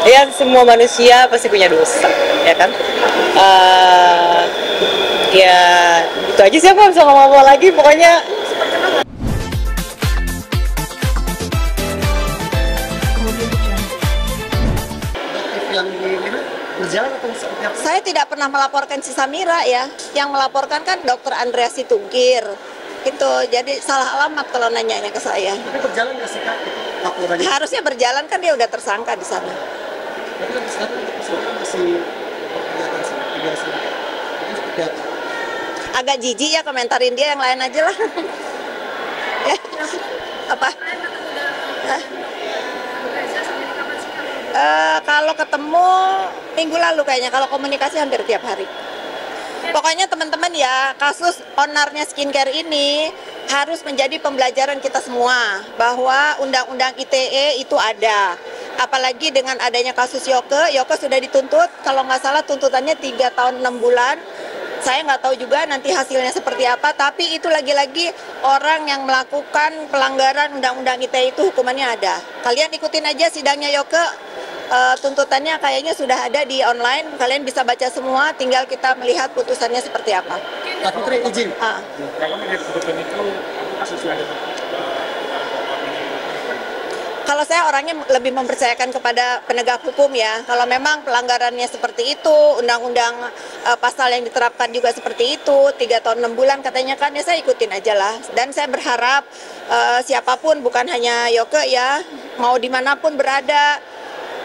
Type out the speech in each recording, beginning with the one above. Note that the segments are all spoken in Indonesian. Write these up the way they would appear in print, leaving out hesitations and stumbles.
Ya semua manusia pasti punya dosa, ya kan? Eh, ya itu aja sih, aku nggak bisa ngomong apa lagi. Pokoknya yang ini berjalan atau seperti apa? Saya tidak pernah melaporkan si Samira ya. Yang melaporkan kan Dokter Andreas Situngkir. Itu jadi salah alamat kalau nanyanya ke saya. Tapi berjalan nggak sih Kak laporannya? Harusnya berjalan kan dia udah tersangka di sana. Tapi kan sekarang sekarang masih kegiatan seperti biasa. Itu seperti apa? Agak jijik ya komentarin dia, yang lain aja lah. Ya. Apa? Hah? Kalau ketemu minggu lalu kayaknya, kalau komunikasi hampir tiap hari. Pokoknya teman-teman ya, kasus onarnya skincare ini harus menjadi pembelajaran kita semua bahwa undang-undang ITE itu ada. Apalagi dengan adanya kasus Yoke sudah dituntut, kalau nggak salah tuntutannya 3 tahun 6 bulan. Saya nggak tahu juga nanti hasilnya seperti apa, tapi itu lagi-lagi orang yang melakukan pelanggaran undang-undang ITE itu hukumannya ada. Kalian ikutin aja sidangnya Yoke, tuntutannya kayaknya sudah ada di online, kalian bisa baca semua, tinggal kita melihat putusannya seperti apa. Kak Fitri izin. Kalau melihat keputusan itu, apakah sesuai dengan Kalau saya orangnya lebih mempercayakan kepada penegak hukum ya. Kalau memang pelanggarannya seperti itu, undang-undang pasal yang diterapkan juga seperti itu, 3 tahun 6 bulan katanya kan, ya saya ikutin aja lah. Dan saya berharap siapapun, bukan hanya Yoke ya, mau dimanapun berada,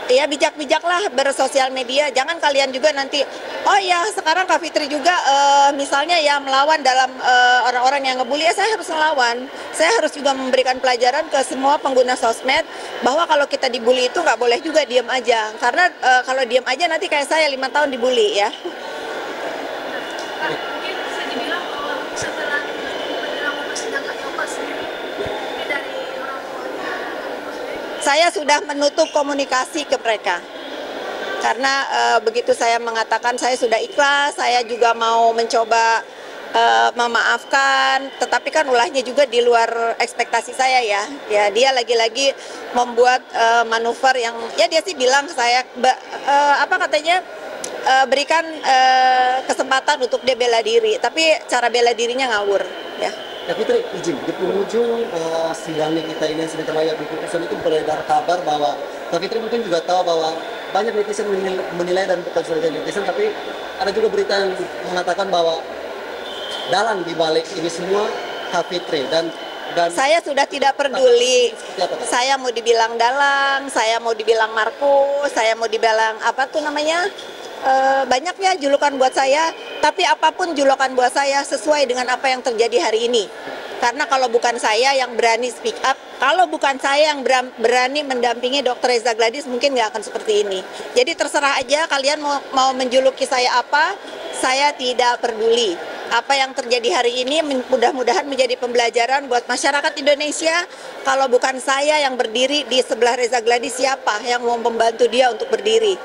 ya bijak-bijaklah bersosial media. Jangan kalian juga nanti, oh ya sekarang Kak Fitri juga misalnya ya melawan dalam orang-orang yang ngebully, ya saya harus melawan. Saya harus juga memberikan pelajaran ke semua pengguna sosmed bahwa kalau kita dibully itu nggak boleh juga diam aja. Karena kalau diam aja nanti kayak saya 5 tahun dibully ya. Mungkin bisa dibilang bahwa setelah menjelang persidangan Yoga sendiri, ini dari orang tuanya Yoga sendiri, Saya sudah menutup komunikasi ke mereka. Karena begitu saya mengatakan saya sudah ikhlas, saya juga mau mencoba memaafkan, tetapi kan ulahnya juga di luar ekspektasi saya ya. Ya dia lagi-lagi membuat manuver yang ya dia sih bilang saya apa katanya berikan kesempatan untuk dia bela diri, tapi cara bela dirinya ngawur ya. Kak Fitri izin, di penghujung sidangnya kita ini yang sedang terbayar di putusan itu beredar kabar bahwa Kak Fitri mungkin juga tahu bahwa banyak netizen menilai dan bukan saja netizen, tapi ada juga berita yang mengatakan bahwa dalang di balik ini semua Kak Fitri dan Saya sudah tidak peduli. seperti apa, Kak? Saya mau dibilang dalang, saya mau dibilang Markus, saya mau dibilang apa tuh namanya? Banyak ya julukan buat saya, tapi apapun julukan buat saya sesuai dengan apa yang terjadi hari ini. Karena kalau bukan saya yang berani speak up, kalau bukan saya yang berani mendampingi Dr. Reza Gladys, mungkin nggak akan seperti ini. Jadi terserah aja kalian mau menjuluki saya apa, saya tidak peduli. Apa yang terjadi hari ini mudah-mudahan menjadi pembelajaran buat masyarakat Indonesia. Kalau bukan saya yang berdiri di sebelah Reza Gladys, siapa yang mau membantu dia untuk berdiri?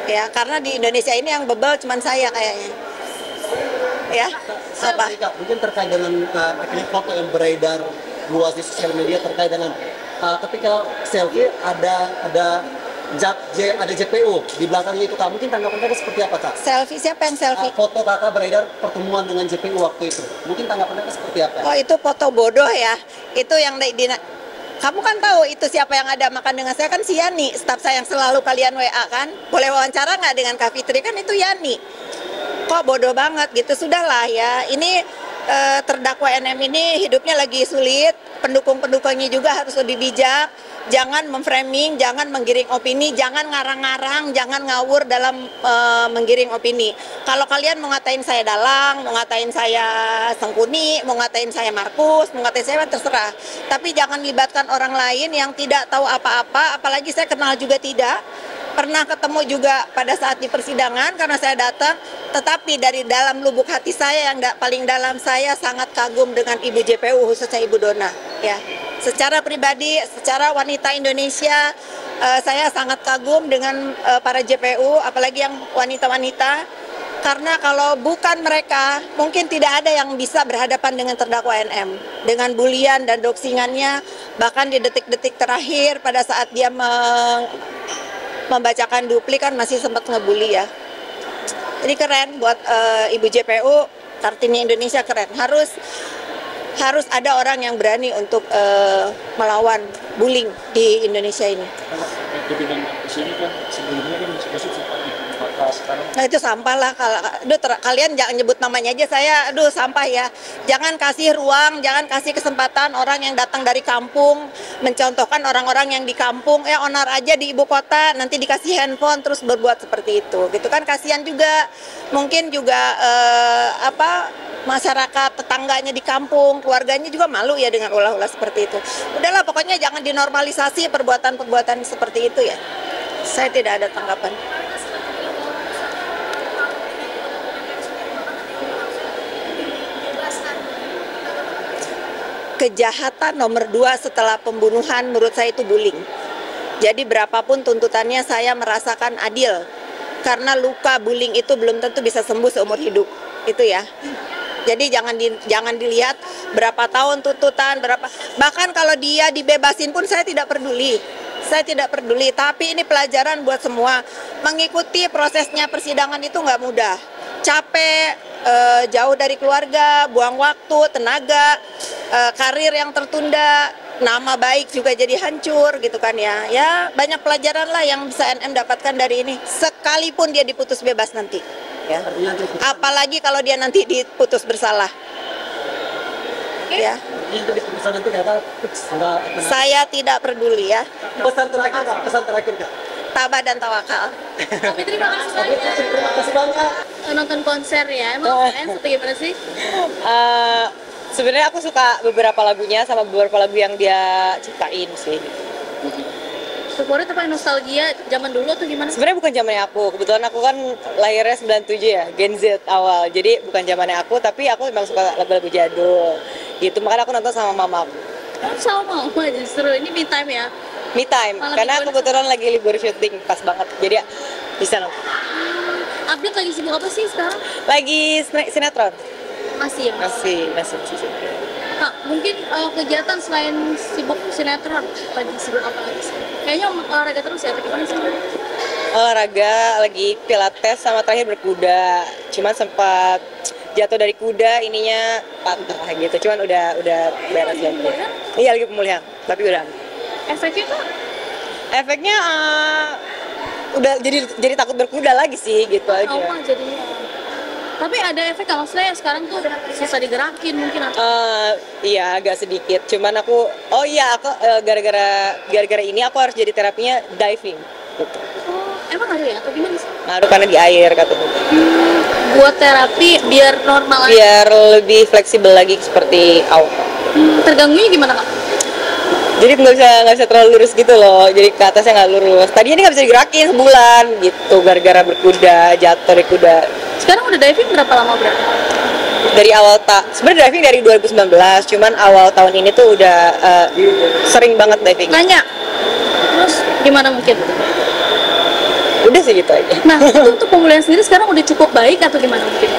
Ya, karena di Indonesia ini yang bebel cuman saya kayaknya. Ya, apa? Kak, mungkin terkait dengan foto yang beredar luas di sosial media terkait dengan ketika selfie ada JPU di belakangnya itu, Kak. Mungkin tanggapan Kakak seperti apa, Kak? Selfie, siapa yang selfie? Foto Kakak beredar pertemuan dengan JPU waktu itu. Mungkin tanggapan Kakak seperti apa? Oh, itu foto bodoh ya. Itu yang kamu kan tahu itu siapa yang ada makan dengan saya, kan si Yani, staf saya yang selalu kalian WA kan. Boleh wawancara nggak dengan Kak Fitri, kan itu Yani. Kok bodoh banget gitu, sudahlah ya. Ini terdakwa NM ini hidupnya lagi sulit, pendukung-pendukungnya juga harus lebih bijak. Jangan memframing, jangan menggiring opini, jangan ngarang-ngarang, jangan ngawur dalam menggiring opini. Kalau kalian mau ngatain saya dalang, mau ngatain saya sengkuni, mau ngatain saya Markus, mau ngatain saya terserah. Tapi jangan libatkan orang lain yang tidak tahu apa-apa, apalagi saya kenal juga tidak. Pernah ketemu juga pada saat di persidangan karena saya datang, tetapi dari dalam lubuk hati saya yang paling dalam, saya sangat kagum dengan Ibu JPU, khususnya Ibu Dona. Ya, secara pribadi, secara wanita Indonesia, saya sangat kagum dengan para JPU, apalagi yang wanita-wanita. Karena kalau bukan mereka, mungkin tidak ada yang bisa berhadapan dengan terdakwa NM. Dengan bulian dan doxingannya, bahkan di detik-detik terakhir pada saat dia membacakan duplik kan masih sempat ngebully ya. Jadi keren buat Ibu JPU, Kartini Indonesia keren. Harus ada orang yang berani untuk melawan bullying di Indonesia ini. Itu dengan sini kan sebelumnya kan masih sempat dibakar sekarang. Nah itu sampah lah. Kalian jangan nyebut namanya aja saya, sampah ya. Jangan kasih ruang, jangan kasih kesempatan orang yang datang dari kampung, mencontohkan orang-orang yang di kampung, onar aja di ibu kota, nanti dikasih handphone terus berbuat seperti itu. Gitu kan kasihan juga, mungkin juga masyarakat tetangganya di kampung, keluarganya juga malu ya dengan ulah-ulah seperti itu. Udahlah pokoknya jangan dinormalisasi perbuatan-perbuatan seperti itu ya. Saya tidak ada tanggapan. Kejahatan nomor 2 setelah pembunuhan menurut saya itu bullying. Jadi berapapun tuntutannya saya merasakan adil. Karena luka bullying itu belum tentu bisa sembuh seumur hidup. Itu ya. Jadi jangan dilihat berapa tahun tuntutan, bahkan kalau dia dibebasin pun saya tidak peduli. Saya tidak peduli, tapi ini pelajaran buat semua. Mengikuti prosesnya persidangan itu nggak mudah. Capek, jauh dari keluarga, buang waktu, tenaga, karir yang tertunda, nama baik juga jadi hancur gitu kan ya. Ya banyak pelajaran lah yang bisa NM dapatkan dari ini. Sekalipun dia diputus bebas nanti. Ya. Apalagi kalau dia nanti diputus bersalah. Ya. Saya tidak peduli ya. Pesan terakhir Kak. Tabah dan tawakal. Tapi terima kasih banyak. Terima kasih banyak. Nonton konser ya. Emang kalian seperti gimana sih? Sebenarnya aku suka beberapa lagunya sama beberapa lagu yang dia ciptain sih. Favorit apa nostalgia zaman dulu atau gimana? Sebenarnya bukan zamannya aku, kebetulan aku kan lahirnya 97 ya, Gen Z awal. Jadi bukan zamannya aku, tapi aku memang suka lagu-lagu jadul. Gitu, makanya aku nonton sama mama aku. Sama mama justru, ini me time ya? Me time, Malam karena mingguan kebetulan lagi libur syuting, pas banget. Jadi ya, bisa nonton. Update lagi sibuk apa sih sekarang? Lagi sinetron. Masih ya? Masih. Kak, mungkin kegiatan selain sibuk sinetron, lagi sibuk apa lagi sih? Kayaknya olahraga terus ya, atau gimana sih? Olahraga, lagi pilates sama terakhir berkuda. Cuman sempat jatuh dari kuda, ininya patah gitu. Cuman udah beres lagi. Iya, lagi pemulihan, tapi udah. Efeknya tuh? Efeknya udah jadi takut berkuda lagi sih gitu aja. Trauma jadinya. Tapi ada efek nggak maksudnya sekarang tuh susah digerakin mungkin atau? Iya agak sedikit. Cuman aku gara-gara ini aku harus jadi terapinya diving. Gitu. Oh, emang ada ya atau gimana sih? Ngaruh karena di air katanya. Buat terapi biar normal lagi. Biar lebih fleksibel lagi seperti awal. Terganggunya gimana Kak? Jadi nggak bisa terlalu lurus gitu loh. Jadi ke atasnya nggak lurus. Tadinya ini nggak bisa digerakin sebulan gitu gara-gara berkuda, jatuh dari kuda. Sekarang udah diving berapa lama berarti? Dari awal sebenarnya diving dari 2019, cuman awal tahun ini tuh udah sering banget diving. Nanya. Terus gimana mungkin? Udah sih gitu aja. Nah, itu untuk pemulihan sendiri sekarang udah cukup baik atau gimana mungkin?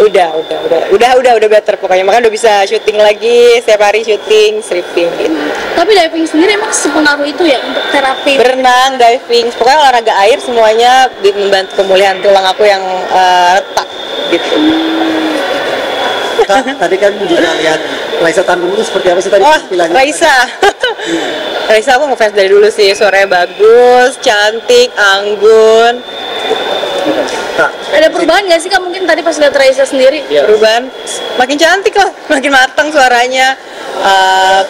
Udah better pokoknya. Makanya udah bisa syuting lagi, setiap hari syuting, stripping gitu. Tapi diving sendiri emang sepengaruh itu ya untuk terapi? Berenang, diving, pokoknya olahraga air semuanya membantu pemulihan tulang aku yang retak gitu. Kak, tadi kan juga lihat Raisa Tanjung itu seperti apa sih tadi? Wah, istilahnya? Raisa aku ngefans dari dulu sih, suaranya bagus, cantik, anggun. Kak, Ada perubahan nggak sih Kak mungkin tadi pas lihat Raisa sendiri? Perubahan, makin cantik lah, makin matang suaranya.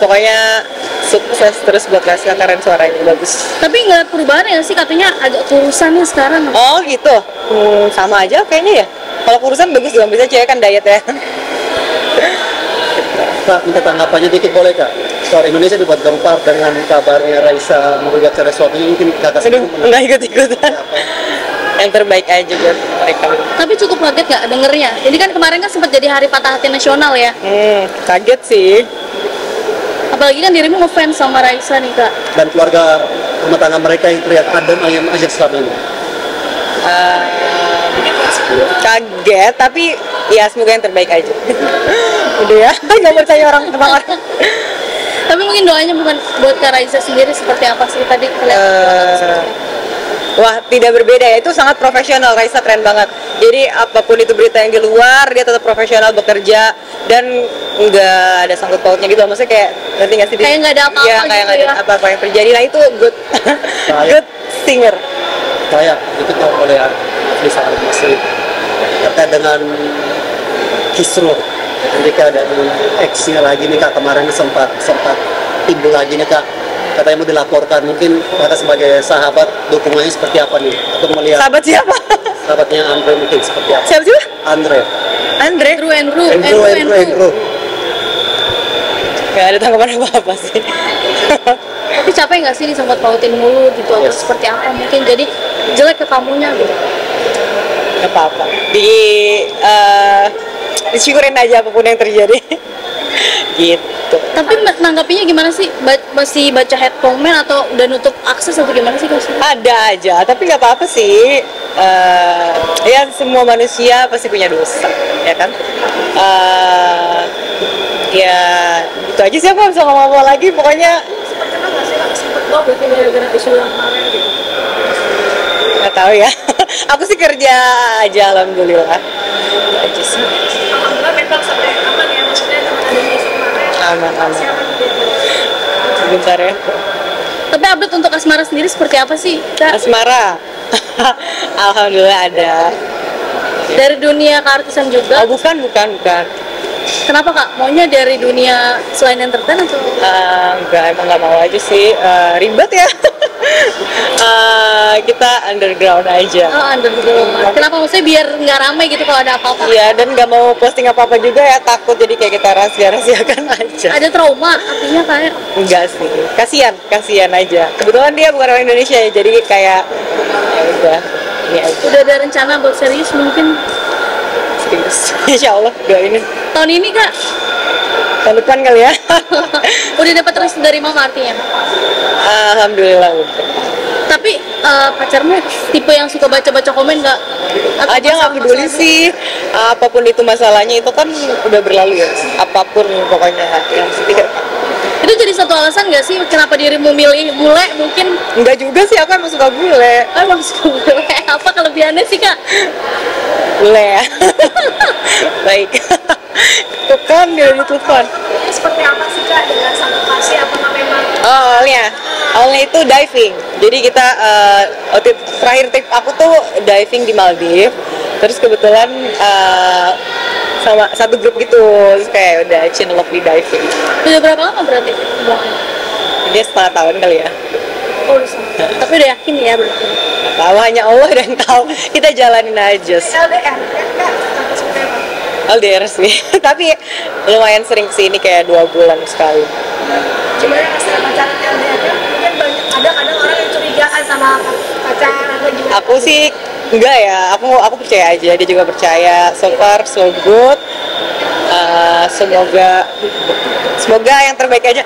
Pokoknya sukses terus buat Raisa, keren suaranya, bagus. Tapi nggak perubahan ya sih katanya agak kurusannya sekarang. Oh gitu, sama aja kayaknya ya. Kalau kurusan bagus juga, bisa cewek kan diet ya. Kak, minta tanggapannya dikit boleh Kak? Soal Indonesia dibuat gempar dengan kabarnya Raisa menggugat cerai suaminya, mungkin Kakak Aduh, sendiri enggak ikut-ikutan. Yang terbaik aja buat mereka. Tapi cukup kaget nggak dengernya? Jadi kan kemarin kan sempat jadi hari patah hati nasional ya. Kaget sih. Apalagi kan dirimu ngefans sama Raisa nih Kak. dan keluarga rumah tangga mereka yang terlihat adem ayam aja selama ini. Kaget, tapi ya semoga yang terbaik aja. Udah ya, nggak percaya orang tentang orang. Tapi mungkin doanya bukan buat Kak Raisa sendiri seperti apa sih tadi kelihatan? Wah, tidak berbeda ya, itu sangat profesional. Raisa keren banget. Jadi apapun itu berita yang di luar, dia tetap profesional bekerja dan nggak ada sangkut pautnya gitu. Maksudnya kayak ngerti nggak sih? Kayak nggak ada apa-apa Iya, kayak gitu nggak ada ya. apa-apa yang terjadi. Nah itu good, good singer. Kayak itu tuh oleh bisa masih terkait dengan kisruh ketika ada X-nya lagi nih Kak, kemarin sempat timbul lagi nih Kak, katanya mau dilaporkan. Mungkin Kakak sebagai sahabat dukungannya seperti apa nih, atau melihat Sahabat siapa? sahabatnya Andre mungkin seperti apa? Siapa sih? Andre Andrew. Gak ada tanggapan apa-apa sih. Tapi capek nggak sih disangkut pautin mulu gitu atau Yes. seperti apa? Mungkin jadi jelek ke kamunya gitu. Gak apa-apa. Disyukurin aja apapun yang terjadi. Gitu. Tapi nanggapinya gimana sih? Masih baca head comment atau udah nutup akses atau gimana sih Kak? Ada aja, tapi nggak apa-apa sih. Ya semua manusia pasti punya dosa, ya kan? Ya itu aja sih, aku nggak bisa ngomong apa lagi. Pokoknya Pernah nggak sih Kak sempet blok gitu gara-gara isu yang kemarin gitu? nggak tahu ya. Aku sih kerja aja, alhamdulillah. Itu aja sih. Alhamdulillah memang sampai aman ya, maksudnya teman ada isu kemarin. Aman. Sebentar ya. Tapi update untuk Asmara sendiri seperti apa sih Kak? Asmara. Alhamdulillah ada. Dari dunia keartisan juga? Oh bukan. Kenapa Kak? Maunya dari dunia selain entertain atau? Enggak, emang nggak mau aja sih. Ribet ya. Kita underground aja. Oh, underground. Kenapa maksudnya biar nggak ramai gitu kalau ada apa-apa? Iya, dan nggak mau posting apa-apa juga ya, takut jadi kayak kita rahasiakan aja. Ada trauma, artinya kayak Enggak sih, kasihan aja. Kebetulan dia bukan orang Indonesia ya, jadi kayak ya udah, ini aja. udah ada rencana buat serius mungkin Serius. Insya Allah doain. tahun ini Kak. Tahun depan kali ya. Udah dapat restu dari mama artinya. Alhamdulillah udah. Tapi pacarmu tipe yang suka baca-baca komen nggak? Atau Aja nggak peduli masalah-masalah? sih, apapun itu masalahnya itu kan udah berlalu ya. Apapun pokoknya yang tidak. Itu jadi satu alasan nggak sih kenapa dirimu milih bule mungkin? Enggak juga sih, aku emang suka bule. Emang suka bule. Apa kelebihannya sih Kak? Bule ya. Baik. Tuh kan dia di telepon. Seperti apa sih Kak dengan satu kasih apakah memang Oh, awalnya itu diving. Jadi kita terakhir trip aku tuh diving di Maldives. Terus kebetulan sama satu grup gitu, terus kayak udah cinlok di diving. udah berapa lama berarti? Dia setengah tahun kali ya. Oh, udah sama. Tapi udah yakin ya berarti. Nggak tahu, hanya Allah yang tahu. Kita jalanin aja. LDR kan Kak? Sampai seperti apa? LDR sih. Tapi lumayan sering kesini kayak 2 bulan sekali. Cuma yang asal pacaran LDR kan mungkin banyak ada kadang orang yang curigaan sama pacaran atau gimana? Aku sih enggak ya, aku percaya aja, dia juga percaya. So far so good. Semoga yang terbaik aja.